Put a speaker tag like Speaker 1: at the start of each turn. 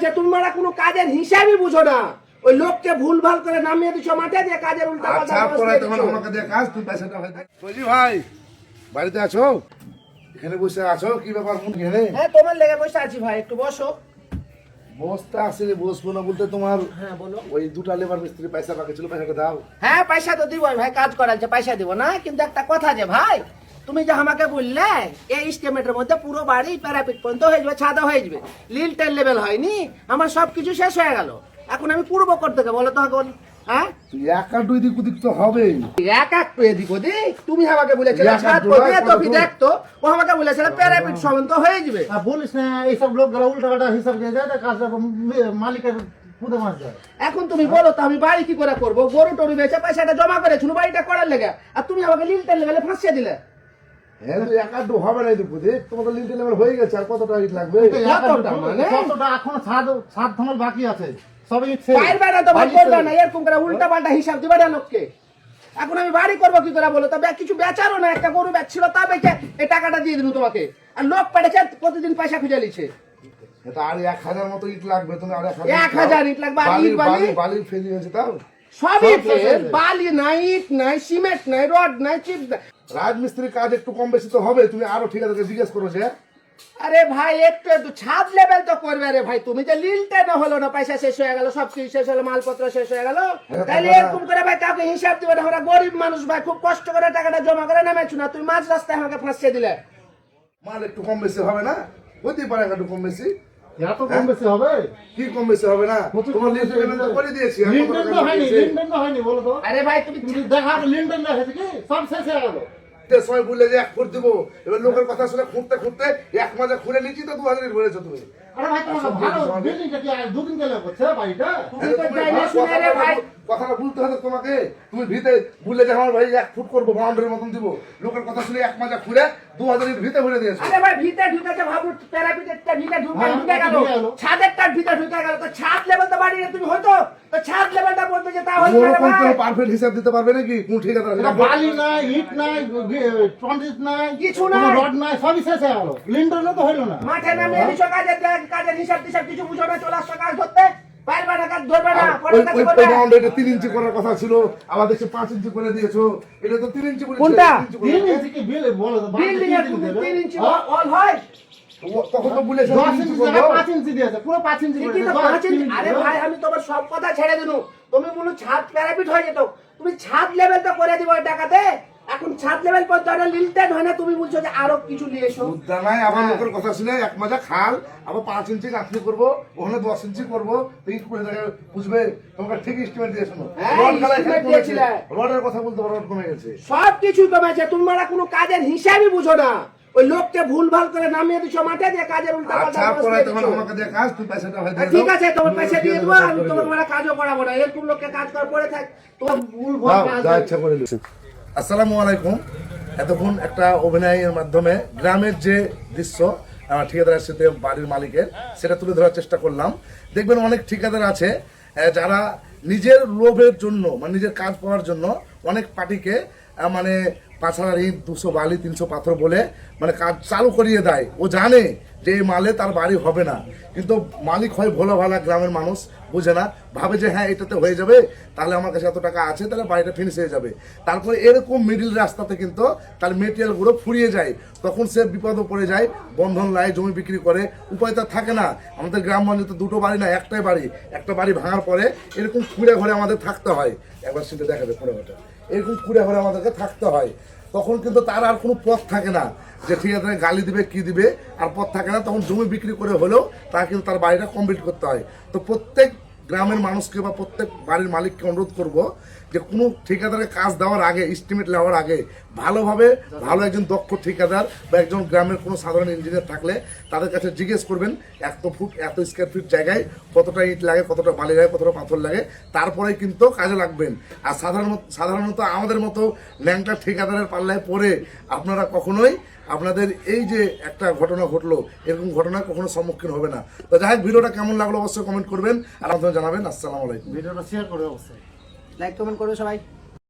Speaker 1: আছে, তোমরা কোনো কাজের হিসাবই বুঝো না। ওই লোককে ভুলভাল করে নামিয়ে দিছো মাঠে দিয়ে কাজের উল্টা পাল্টা
Speaker 2: আমাকে দিয়ে কাজ তুই পয়সাটা হয়ে বলি ভাই বাড়িতে আছো? এখানে বসে আছো কি ব্যাপার মন ঘেরে?
Speaker 1: হ্যাঁ তোমার লেগে বসে আছি ভাই, একটু বসো।
Speaker 2: বসতে আসলে বসবো না বলতে তোমার
Speaker 1: হ্যাঁ বলো।
Speaker 2: ওই দুটা লেবার মিস্ত্রি পয়সা বাকি ছিল, পয়সাটা দাও।
Speaker 1: হ্যাঁ পয়সা তো দিব ভাই, কাজ করার যে পয়সা দিব না, কিন্তু একটা কথা যে ভাই তুমি যে আমাকে বললে এই এস্টিমেটের মধ্যে পুরো বাড়ি প্যারাপিট পর্যন্ত হয়ে যাবে, ছাদা হয়ে যাবে, লিলটেল লেভেল হয়নি, আমার সবকিছু শেষ হয়ে গেল, এখন আমি পূর্ব করতে গেলে বলো তো এখন? হ্যাঁ
Speaker 2: তুই এক আর দুই দিক ওদিক তো হবেই।
Speaker 1: এক এক পেয়ে দিব দিক, তুমি আমাকে বলেছিলে ছাদ করবে তো দেখতো, ও আমাকে বলেছিল প্যারাপিট সমান তো হয়ে যাবে।
Speaker 3: বলিস না এইসব লোকগুলো উল্টা পাল্টা হিসাব দিয়ে দেয়, কাজ মালিকের পুঁতে মাছ যায়।
Speaker 1: এখন তুমি বলো তো আমি বাড়ি কি করে করবো? গরু টরু বেচে পয়সাটা জমা করেছিল বাড়িটা করার লেগে, আর তুমি আমাকে লিলটেল লেভেলে ফাঁসিয়ে দিলে।
Speaker 2: হ্যাঁ তুই এক আর দু হবে না দুপুর দিক, তোমাদের লিন্টেল লেভেল হয়ে গেছে, আর কতটা ইট লাগবে?
Speaker 3: কতটা এখন ছাদ থামার বাকি আছে, সবই
Speaker 1: বাইরে বাইরে তো ভাই করবে না, এরকম করে উল্টা পাল্টা হিসাব দিবে না লোককে। এখন আমি বাড়ি করবো কি করে বলো? তবে কিছু বেচারও না, একটা গরু বেচছিল তা বেচে এই টাকাটা দিয়ে দিল তোমাকে, আর লোক পেটেছে প্রতিদিন পয়সা খুঁজে নিচ্ছে।
Speaker 2: এটা আর 1000 মতো ইট লাগবে, তুমি আর
Speaker 1: 1000 ইট লাগবে, আর ইট
Speaker 2: বালির ফেলি হয়েছে তাও
Speaker 1: সবই ফেল, বালি নাই, ইট নাই, সিমেন্ট নাই, রড নাই, চিপ নাই।
Speaker 2: রাজমিস্ত্রির কাজ একটু কম বেশি তো হবে, তুমি আরো ঠিকাদারকে জিজ্ঞেস করো যে।
Speaker 1: আরে ভাই একটু একটু ছাদ লেভেল তো করবে রে ভাই, তুমি যে লিলটে না হলো না, পয়সা শেষ হয়ে গেল, সবকিছু শেষ হলো, মালপত্র শেষ হয়ে গেল, তাহলে এরকম করে ভাই কাউকে হিসাব দিবে না? আমরা গরিব মানুষ ভাই, খুব কষ্ট করে টাকাটা জমা করে নামেছো না, তুমি মাঝ রাস্তায় আমাকে ফাঁসিয়ে দিলে।
Speaker 2: মাল একটু কম বেশি হবে না? হতে পারে একটু কম বেশি।
Speaker 3: এত কম বেশি হবে?
Speaker 2: কি কম বেশি হবে না? তোমার লিন্টেল লেভেল তো করে দিয়েছি।
Speaker 3: লিন্টেল তো হয়নি বলো তো।
Speaker 1: আরে ভাই তুমি
Speaker 3: দেখা লিন্টেল না হয়েছে কি সব শেষ হয়ে গেল।
Speaker 2: সময় বললে যে 1 ফুট দিব, এবার লোকের কথা শুনে খুঁড়তে খুঁড়তে এক মাজা খুলে নিচ্ছি তো 2000 ইট বলেছো তুমি।
Speaker 3: আরে ভাই তোমার ভালো বিল্ডিংটা কি আর দুদিন গেলে করছে বাড়িটা?
Speaker 1: তুমি তো জানো শুনে রে ভাই,
Speaker 2: কথাটা বলতে হবে তোমাকে। তুমি ভিতে বললে যে আমার ভাই 1 ফুট করবো, বাউন্ডারির মতন দিব, লোকের কথা শুনে এক মাজা খুলে 2000 ইট ভিতে ভরে দিয়েছো।
Speaker 1: আরে ভাই ভিতে ঢুকেছে ভাবু, প্যারাপিটেরটা ভিতে ঢুকে গেল, ছাদেরটা ভিতে ঢুকে গেল, তো ছাদ লেভেল তো বাড়ি তুমি হয়তো তো ছাদ লেভেলটা বলতে যে তা হলো না ভাই।
Speaker 2: পারফেক্ট হিসাব দিতে পারবে নাকি কোন ঠিকাদার?
Speaker 3: এটা বালি নাই, ইট নাই, কংক্রিট নাই,
Speaker 1: কিছু নাই,
Speaker 3: রড নাই, সবই শেষ হয়ে গেল। লিন্টেল তো হইলো না।
Speaker 1: মাঠে নামে এসো, কাজের হিসাব টিসাব কিছু বুঝো না, চলে আসছো কাজ করতে, পারবে না কাজ ধরবে না, পরে কাজ করবে।
Speaker 2: ওই বাউন্ডারিটা 3 ইঞ্চি করার কথা ছিল, আবার দেখছি 5 ইঞ্চি করে দিয়েছো। এটা তো 3 ইঞ্চি বলেছে।
Speaker 1: কোনটা?
Speaker 3: 3 ইঞ্চি কি বিল বলো তো?
Speaker 1: বিল্ডিং এর 3 ইঞ্চি অল হয়,
Speaker 2: তখন তো বলেছে
Speaker 3: 10 ইঞ্চি জায়গা 5 ইঞ্চি দিয়েছে, পুরো 5 ইঞ্চি করে
Speaker 1: ঠিকই তো 5 ইঞ্চি। আরে ভাই আমি তোমার সব কথা ছেড়ে দিনু, তুমি বলো ছাদ প্যারাপিট হয়ে যেত, তুমি ছাদ লেভেল তো করে দিবে ওই টাকাতে। এখন ছাদ লেভেল পর্যন্ত লিলটেড হয় না, তুমি বলছো যে আরো কিছু নিয়ে এসো।
Speaker 2: বুদ্ধা নাই, আবার লোকের কথা শুনে এক মাজা খাল, আবার 5 ইঞ্চি গাঁথনি করবো, ওখানে 10 ইঞ্চি করবো, তিন করে বুঝবে। তোমাকে ঠিক এস্টিমেট দিয়ে শোনো, রড গালায় খালি কমেছে, রডের কথা বলতে পারো, রড কমে গেছে,
Speaker 1: সব কিছু কমেছে, তোমরা কোনো কাজের হিসাবই বুঝো না। ওই লোককে ভুলভাল করে নামিয়ে দিছো মাঠে দিয়ে কাজের উল্টা পাল্টা
Speaker 2: আচ্ছা পরে
Speaker 1: ব্যবস্থা
Speaker 2: তখন
Speaker 1: দিছো।
Speaker 2: আমাকে দিয়ে কাজ, তুই পয়সাটা হয়ে দিয়ে
Speaker 1: ঠিক আছে তোমার পয়সা দিয়ে দেবো, আমি তোমার কাজও করাবো না, এরকম লোককে কাজ করার পরে থাক তোমার ভুলভাল কাজ।
Speaker 2: যা ইচ্ছা করে নিস। আসসালামু আলাইকুম। এতক্ষণ একটা অভিনয়ের মাধ্যমে গ্রামের যে দৃশ্য আমার ঠিকাদারের সাথে বাড়ির মালিকের, সেটা তুলে ধরার চেষ্টা করলাম। দেখবেন অনেক ঠিকাদার আছে যারা নিজের লোভের জন্য, মানে নিজের কাজ পাওয়ার জন্য অনেক পার্টিকে মানে 5000 ইট, 200 বালি, 300 পাথর বলে মানে কাজ চালু করিয়ে দেয়। ও জানে যে এই মালে তার বাড়ি হবে না, কিন্তু মালিক হয় ভোলা ভালা, গ্রামের মানুষ বুঝে না, ভাবে যে হ্যাঁ এটাতে হয়ে যাবে, তাহলে আমার কাছে এত টাকা আছে, তাহলে বাড়িটা ফিনিশ হয়ে যাবে। তারপরে এরকম মিডিল রাস্তাতে কিন্তু তার মেটেরিয়ালগুলো ফুরিয়ে যায়, তখন সে বিপদে পড়ে যায়, বন্ধন লাই, জমি বিক্রি করে, উপায় তার থাকে না। আমাদের গ্রামগঞ্জে তো দুটো বাড়ি না, একটাই বাড়ি, একটা বাড়ি ভাঙার পরে এরকম কুড়ে ঘরে আমাদের থাকতে হয়। একবার সেটা দেখাবে পুরো ঘরটা, এরকম কুড়ে ঘরে আমাদেরকে থাকতে হয়। তখন কিন্তু তার আর কোনো পথ থাকে না যে ঠিক আছে গালি দিবে কি দিবে, আর পথ থাকে না, তখন জমি বিক্রি করে হলেও তা কিন্তু তার বাড়িটা কমপ্লিট করতে হয়। তো প্রত্যেক গ্রামের মানুষকে বা প্রত্যেক বাড়ির মালিককে অনুরোধ করব যে কোনো ঠিকাদারের কাজ দেওয়ার আগে, এস্টিমেট নেওয়ার আগে ভালোভাবে ভালো একজন দক্ষ ঠিকাদার বা একজন গ্রামের কোনো সাধারণ ইঞ্জিনিয়ার থাকলে তাদের কাছে জিজ্ঞেস করবেন এত ফুট, এত স্কোয়ার ফিট জায়গায় কতটা ইট লাগে, কতটা বালি লাগে, কতটা পাথর লাগে, তারপরে কিন্তু কাজে লাগবেন। আর সাধারণত আমাদের মতো ল্যাংটা ঠিকাদারের পাল্লায় পড়ে আপনারা কখনোই আপনাদের এই যে একটা ঘটনা ঘটলো, এরকম ঘটনা কখনো সম্মুখীন হবে না। তো যাই হোক, ভিডিওটা কেমন লাগলো অবশ্যই কমেন্ট করবেন আর আমাদের জানাবেন। আসসালামু আলাইকুম।
Speaker 3: ভিডিওটা শেয়ার করে অবশ্যই
Speaker 1: লাইক কমেন্ট করবে সবাই।